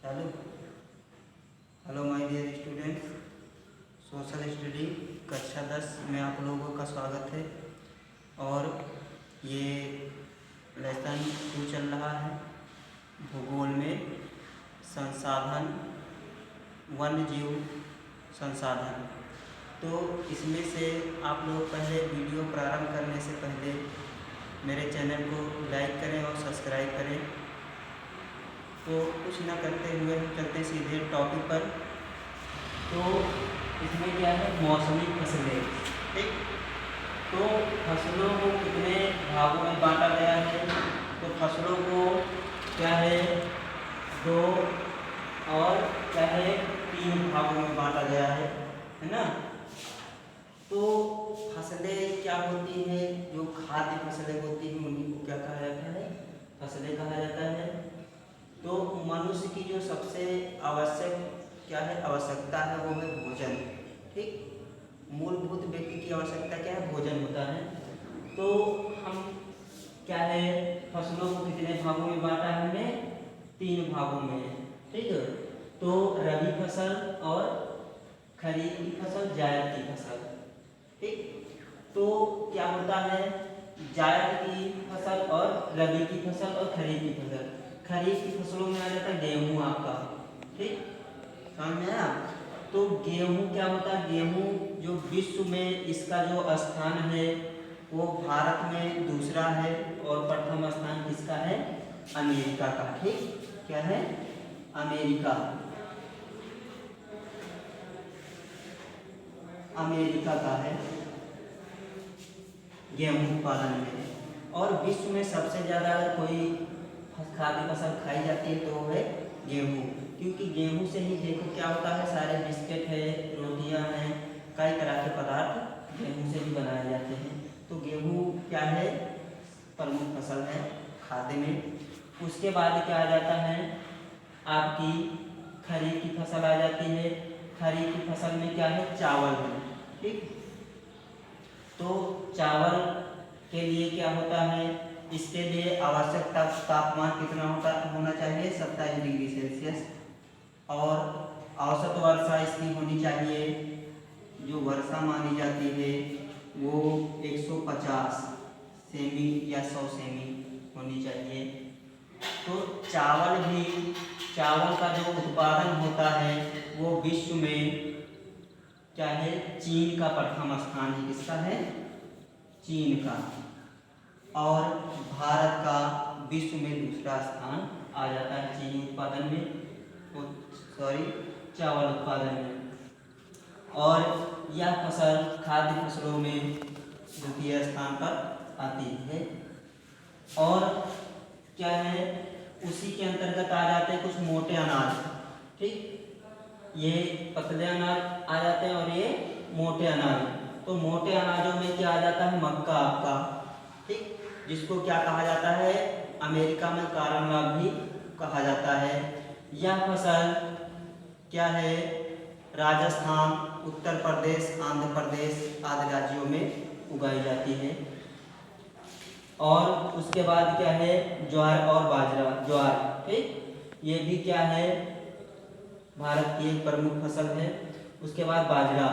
चालू। Hello my dear students, social study कक्षा 10 में आप लोगों का स्वागत है। और ये लेसन 2 चल रहा है भूगोल में संसाधन, वन्य जीव संसाधन। तो इसमें से आप लोग पहले वीडियो प्रारंभ करने से पहले मेरे चैनल को लाइक करें और सब्सक्राइब करें। तो कुछ ना करते हुए हम चलते सीधे टॉपिक पर। तो इसमें क्या है, मौसमी फसलें। ठीक, तो फसलों को कितने भागों में बांटा गया है? तो फसलों को क्या है, 2 और क्या है, 3 भागों में बांटा गया है ना। तो फसलें क्या होती हैं? जो खाद्य फसलें होती हैं उन्हीं को क्या कहा जाता है? फसलें कहा जाता है। तो मनुष्य की जो सबसे आवश्यक क्या है, आवश्यकता है, वो है भोजन। ठीक, मूलभूत व्यक्ति की आवश्यकता क्या है? भोजन होता है। तो हम क्या है, फसलों को कितने भागों में बांटा है? हमने 3 भागों में। ठीक है, तो रबी फसल और खरीफ की फसल, जायद की फसल। ठीक, तो क्या होता है, जायद की फसल और रबी की फसल और खरीफ की फसल। खरीफ की फसलों में आ जाता है गेहूँ आपका। ठीक, समझ में आया? तो गेहूँ क्या होता है, गेहूँ जो विश्व में इसका जो स्थान है वो भारत में दूसरा है और प्रथम स्थान किसका है? अमेरिका का। ठीक, क्या है? अमेरिका, अमेरिका का है गेहूँ उत्पादन में। और विश्व में सबसे ज़्यादा अगर कोई खाद्य फसल खाई जाती है तो वो है गेहूँ, क्योंकि गेहूँ से ही देखो क्या होता है, सारे बिस्किट है, रोटियाँ हैं, कई तरह के पदार्थ गेहूँ से ही बनाए जाते हैं। तो गेहूँ क्या है, प्रमुख फसल है खाद्य में। उसके बाद क्या आ जाता है, आपकी खरीफ की फसल आ जाती है। खरीफ की फसल में क्या है, चावल है। ठीक, तो चावल के लिए क्या होता है, इसके लिए आवश्यक तापमान कितना होना चाहिए? 27 डिग्री सेल्सियस। और औसत वर्षा इसकी होनी चाहिए, जो वर्षा मानी जाती है वो 150 सेमी या 100 सेमी होनी चाहिए। तो चावल का जो उत्पादन होता है वो विश्व में क्या है, चीन का प्रथम स्थान है। किसका है? चीन का। और भारत का विश्व में दूसरा स्थान आ जाता है चीनी उत्पादन में, चावल उत्पादन में। और यह फसल खाद्य फसलों में द्वितीय स्थान पर आती है। और क्या है, उसी के अंतर्गत आ जाते हैं कुछ मोटे अनाज। ठीक, ये पतले अनाज आ जाते हैं और ये मोटे अनाज। तो मोटे अनाजों में क्या आ जाता है, मक्का आपका। ठीक, जिसको क्या कहा जाता है, अमेरिका में कारामला भी कहा जाता है। यह फसल क्या है, राजस्थान, उत्तर प्रदेश, आंध्र प्रदेश आदि राज्यों में उगाई जाती है। और उसके बाद क्या है, ज्वार और बाजरा। ज्वार, ठीक, ये भी क्या है, भारत की एक प्रमुख फसल है। उसके बाद बाजरा,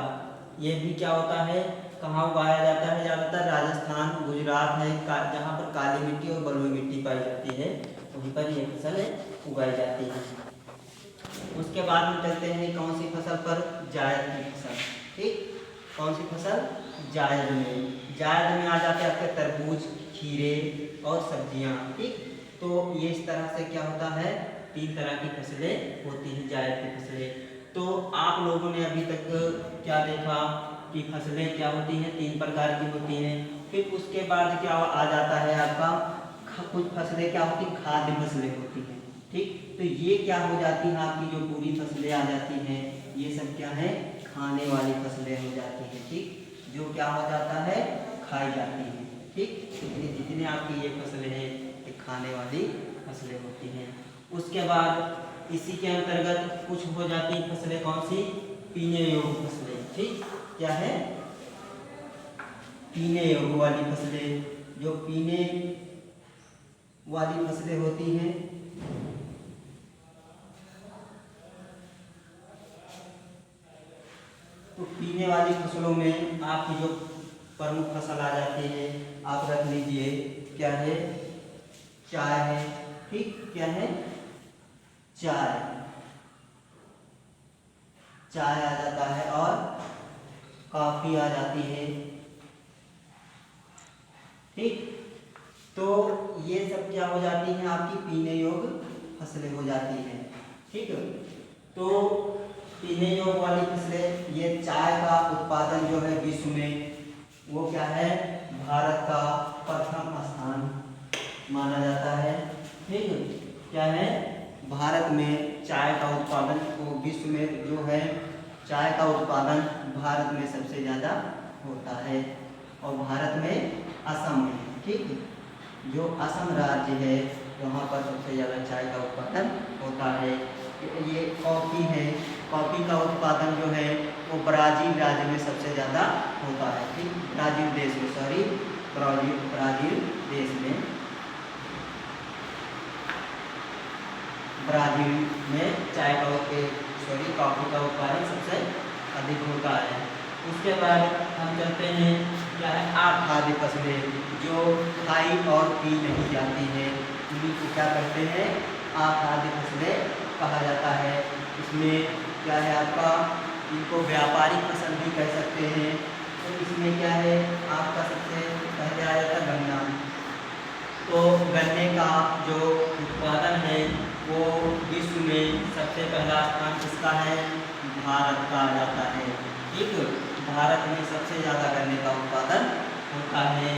ये भी क्या होता है, कहाँ उगाया जाता है? ज़्यादातर राजस्थान, गुजरात है, जहाँ पर काली मिट्टी और बलुई मिट्टी पाई जाती है वहीं पर ये फसल उगाई जाती है। उसके बाद में चलते हैं कौन सी फसल पर? जायद की फसल। ठीक, कौन सी फसल? जायद में। जायद में आ जाते हैं आपके तरबूज, खीरे और सब्जियां। ठीक, तो ये इस तरह से क्या होता है, 3 तरह की फसलें होती हैं, जायद की फसलें। तो आप लोगों ने अभी तक क्या देखा कि फसलें क्या होती हैं, 3 प्रकार की होती हैं। फिर उसके बाद क्या आ जाता है आपका, कुछ फसलें क्या होती, खाद्य फसलें होती हैं। ठीक, तो ये क्या हो जाती हैं, आपकी जो पूरी फसलें आ जाती हैं ये सब क्या है, खाने वाली फसलें हो जाती हैं। ठीक, जो क्या हो जाता है, खाई जाती हैं। ठीक, जितने आपकी ये फसलें हैं ये खाने वाली फसलें होती हैं। उसके बाद इसी के अंतर्गत कुछ हो जाती हैं फसलें, कौन सी? पीने योग्य फसलें। ठीक, क्या है, पीने योग्य वाली फसलें। जो पीने वाली फसलें होती हैं तो पीने वाली फसलों में आपकी जो प्रमुख फसल आ जाती है, आप रख लीजिए, क्या है? चाय है। ठीक, क्या है? चाय। चाय आ जाता है और कॉफी आ जाती है। ठीक, तो ये सब क्या हो जाती हैं? आपकी पीने योग्य फसलें हो जाती हैं। ठीक, तो पीने योग्य वाली फसलें, ये चाय का उत्पादन जो है विश्व में, वो क्या है? भारत का प्रथम स्थान माना जाता है। ठीक, क्या है? भारत में चाय का उत्पादन, वो विश्व में जो है चाय का उत्पादन भारत में सबसे ज़्यादा होता है, और भारत में असम में, ठीक, जो असम राज्य है वहाँ पर सबसे ज़्यादा चाय का उत्पादन होता है। ये कॉफ़ी है, कॉफ़ी का उत्पादन जो है वो ब्राज़ील राज्य में सबसे ज़्यादा होता है। ठीक, ब्राज़ील देश में, सॉरी, ब्राज़ील देश में, ब्राज़ील में चाय का कॉफ़ी का उत्पादन सबसे अधिक होता है। उसके बाद हम चलते हैं, क्या है? आठ खाद्य फसलें जो खाई और पी नहीं जाती है, इन्हीं को क्या करते हैं? आठ खाद्य फसलें कहा जाता है। इसमें क्या है आपका? इनको व्यापारिक फसल भी कह सकते हैं। तो इसमें क्या है आपका? सबसे पहले आ जाता है गन्ना। तो गन्ने का जो उत्पादन है वो विश्व में सबसे पहला स्थान किसका है? भारत का आ जाता है। ठीक, भारत में सबसे ज़्यादा गन्ने का उत्पादन होता है।